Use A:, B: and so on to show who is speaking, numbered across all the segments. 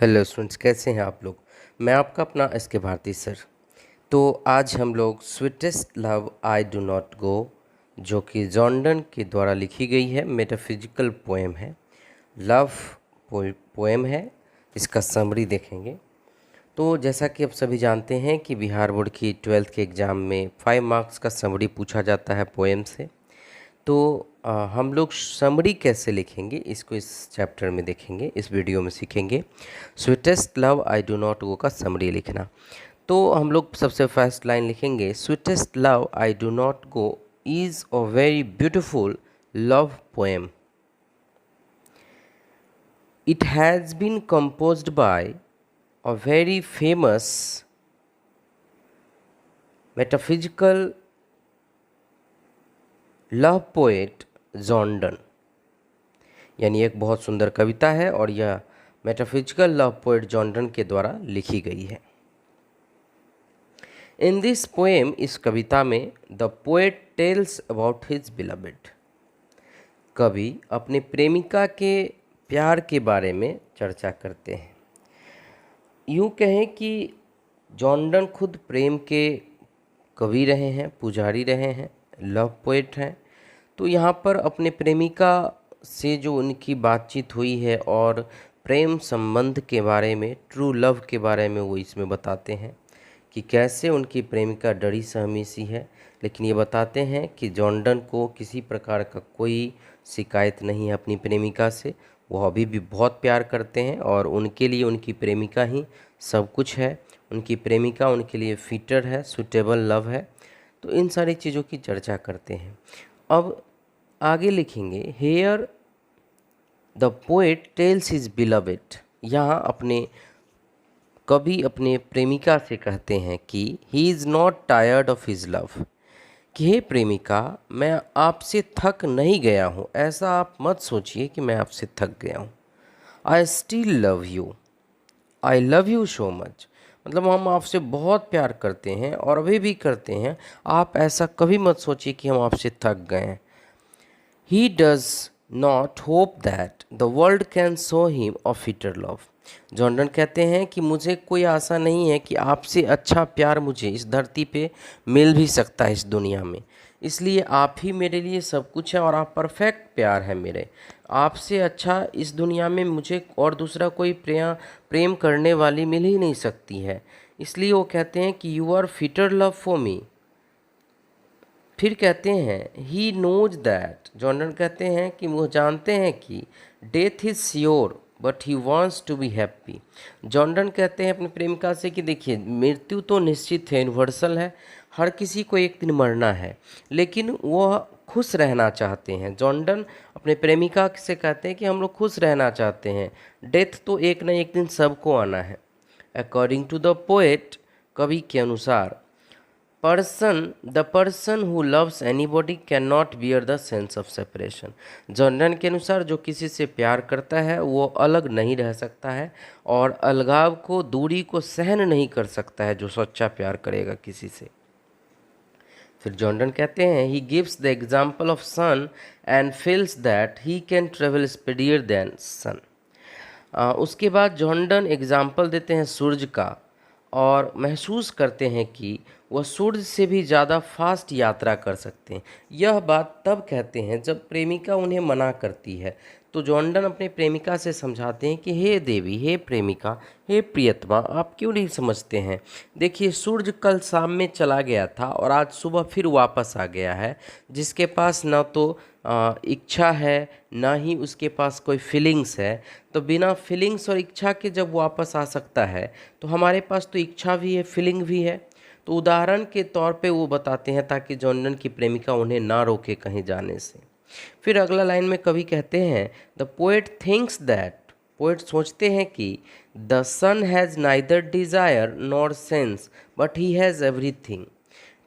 A: Hello students, कैसे हैं आप लोग। मैं आपका अपना एस के भारती सर। तो आज हम लोग sweetest love I do not गो, जो कि जॉर्डन के द्वारा लिखी गई है, मेटाफिजिकल पोएम है, लव पोएम है। इसका समरी देखेंगे। तो जैसा कि आप सभी जानते हैं कि बिहार बोर्ड की 12th के एग्ज़ाम में 5 मार्क्स का समरी पूछा जाता है पोएम से। तो हम लोग समरी कैसे लिखेंगे इसको इस चैप्टर में देखेंगे, इस वीडियो में सीखेंगे। Sweetest love I do not go का समरी लिखना। तो हम लोग सबसे फर्स्ट लाइन लिखेंगे, sweetest love I do not go is a very beautiful love poem. It has been composed by a very famous metaphysical love poet Jordan. यानी एक बहुत सुंदर कविता है और यह मेटाफिजिकल लव पोएट जॉर्डन के द्वारा लिखी गई है। इन दिस पोएम, इस कविता में, the poet tells about his beloved. कवि अपने प्रेमिका के प्यार के बारे में चर्चा करते हैं। यूँ कहें कि जॉर्डन खुद प्रेम के कवि रहे हैं, पुजारी रहे हैं, लव पोएट हैं। तो यहाँ पर अपने प्रेमिका से जो उनकी बातचीत हुई है और प्रेम संबंध के बारे में, ट्रू लव के बारे में वो इसमें बताते हैं कि कैसे उनकी प्रेमिका डरी सहमी सी है। लेकिन ये बताते हैं कि जॉर्डन को किसी प्रकार का कोई शिकायत नहीं है अपनी प्रेमिका से। वो अभी भी बहुत प्यार करते हैं और उनके लिए उनकी प्रेमिका ही सब कुछ है। उनकी प्रेमिका उनके लिए फिटर है, सूटेबल लव है। तो इन सारी चीज़ों की चर्चा करते हैं। अब आगे लिखेंगे, here the poet tells his beloved. यहाँ अपने कवि अपने प्रेमिका से कहते हैं कि he is not tired of his love, कि हे प्रेमिका, मैं आपसे थक नहीं गया हूँ। ऐसा आप मत सोचिए कि मैं आपसे थक गया हूँ। I still love you, I love you so much. मतलब हम आपसे बहुत प्यार करते हैं और अभी भी करते हैं। आप ऐसा कभी मत सोचिए कि हम आपसे थक गए हैं। He does not hope that the world can show him a fitter love. Jordan कहते हैं कि मुझे कोई आशा नहीं है कि आपसे अच्छा प्यार मुझे इस धरती पे मिल भी सकता है इस दुनिया में। इसलिए आप ही मेरे लिए सब कुछ है और आप परफेक्ट प्यार है मेरे। आपसे अच्छा इस दुनिया में मुझे और दूसरा कोई प्रेम करने वाली मिल ही नहीं सकती है। इसलिए वो कहते हैं कि you are fitter love for me. फिर कहते हैं ही नोज दैट, जॉर्डन कहते हैं कि वो जानते हैं कि death is sure but he wants to be happy. Jordan कहते हैं अपनी प्रेमिका से कि देखिए, मृत्यु तो निश्चित है, यूनिवर्सल है, हर किसी को एक दिन मरना है, लेकिन वह खुश रहना चाहते हैं। जॉर्डन अपने प्रेमिका से कहते हैं कि हम लोग खुश रहना चाहते हैं, डेथ तो एक न एक दिन सबको आना है। अकॉर्डिंग टू द पोएट, कवि के अनुसार, the person who loves anybody can not bear the sense of separation. Jordan के अनुसार जो किसी से प्यार करता है वो अलग नहीं रह सकता है और अलगाव को, दूरी को सहन नहीं कर सकता है जो सच्चा प्यार करेगा किसी से। फिर जॉर्डन कहते हैं he gives the example of sun and feels that he can travel speedier than sun. उसके बाद जॉर्डन एग्जाम्पल देते हैं सूरज का और महसूस करते हैं कि वह सूरज से भी ज़्यादा फास्ट यात्रा कर सकते हैं। यह बात तब कहते हैं जब प्रेमिका उन्हें मना करती है। तो जॉर्डन अपने प्रेमिका से समझाते हैं कि हे देवी, हे प्रेमिका, हे प्रियतमा, आप क्यों नहीं समझते हैं। देखिए, सूरज कल शाम में चला गया था और आज सुबह फिर वापस आ गया है। जिसके पास ना तो इच्छा है, ना ही उसके पास कोई फीलिंग्स है। तो बिना फीलिंग्स और इच्छा के जब वापस आ सकता है तो हमारे पास तो इच्छा भी है, फीलिंग भी है। तो उदाहरण के तौर पे वो बताते हैं ताकि जॉर्डन की प्रेमिका उन्हें ना रोके कहीं जाने से। फिर अगला लाइन में कवि कहते हैं the poet thinks that, poet सोचते हैं कि the sun has neither desire nor sense but he has everything,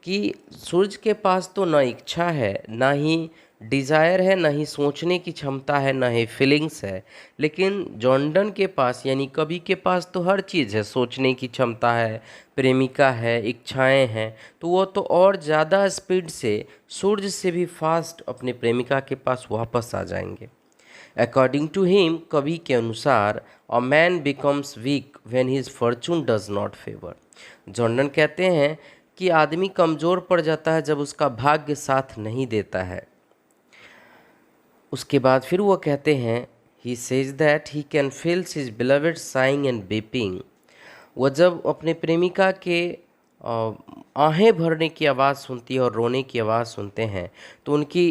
A: कि सूरज के पास तो ना इच्छा है, ना ही डिज़ायर है, ना ही सोचने की क्षमता है, ना ही फीलिंग्स है, लेकिन जॉर्डन के पास यानी कवि के पास तो हर चीज़ है। सोचने की क्षमता है, प्रेमिका है, इच्छाएं हैं। तो वो तो और ज़्यादा स्पीड से, सूरज से भी फास्ट अपने प्रेमिका के पास वापस आ जाएंगे। अकॉर्डिंग टू हिम, कवि के अनुसार, a man becomes week when his Fortune does not favour. Jordan कहते हैं कि आदमी कमज़ोर पड़ जाता है जब उसका भाग्य साथ नहीं देता है। उसके बाद फिर वो कहते हैं, he says that he can feels his beloved saying and beeping. वह जब अपने प्रेमिका के आहें भरने की आवाज़ सुनती है और रोने की आवाज़ सुनते हैं तो उनकी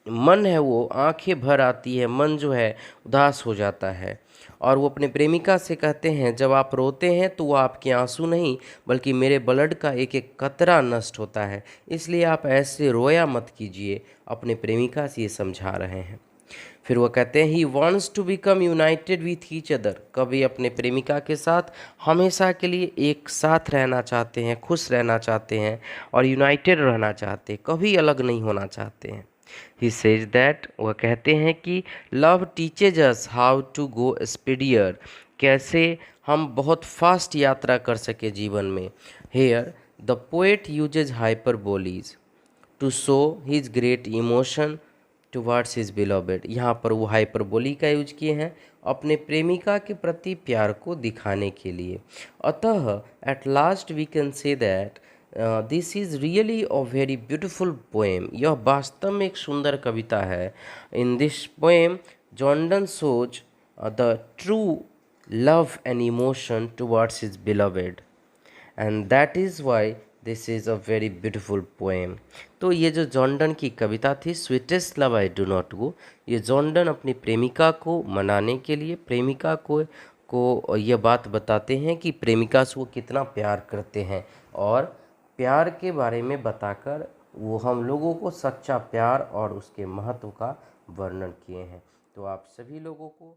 A: मन है वो आंखें भर आती है, मन जो है उदास हो जाता है। और वो अपने प्रेमिका से कहते हैं, जब आप रोते हैं तो वो आपके आंसू नहीं बल्कि मेरे ब्लड का एक एक कतरा नष्ट होता है, इसलिए आप ऐसे रोया मत कीजिए। अपने प्रेमिका से ये समझा रहे हैं। फिर वो कहते हैं, he wants to become united with each other. कवि अपने प्रेमिका के साथ हमेशा के लिए एक साथ रहना चाहते हैं, खुश रहना चाहते हैं और यूनाइटेड रहना चाहते हैं, कभी अलग नहीं होना चाहते हैं। ही सेज दैट, वह कहते हैं कि love teaches us how to go speedier, कैसे हम बहुत फास्ट यात्रा कर सके जीवन में। Here the poet uses hyperboles to show his great emotion towards his beloved. यहाँ पर वो हाइपरबोली का यूज किए हैं अपने प्रेमिका के प्रति प्यार को दिखाने के लिए। अतः at last we can say that this is really a very beautiful poem. यह वास्तव में एक सुंदर कविता है। In this poem Jordan shows the true love and emotion towards his beloved and that is why this is a very beautiful poem. तो ये जो जॉर्डन की कविता थी, sweetest love I do not go, ये जॉर्डन अपनी प्रेमिका को मनाने के लिए, प्रेमिका को ये बात बताते हैं कि प्रेमिका से वो कितना प्यार करते हैं और प्यार के बारे में बताकर वो हम लोगों को सच्चा प्यार और उसके महत्व का वर्णन किए हैं। तो आप सभी लोगों को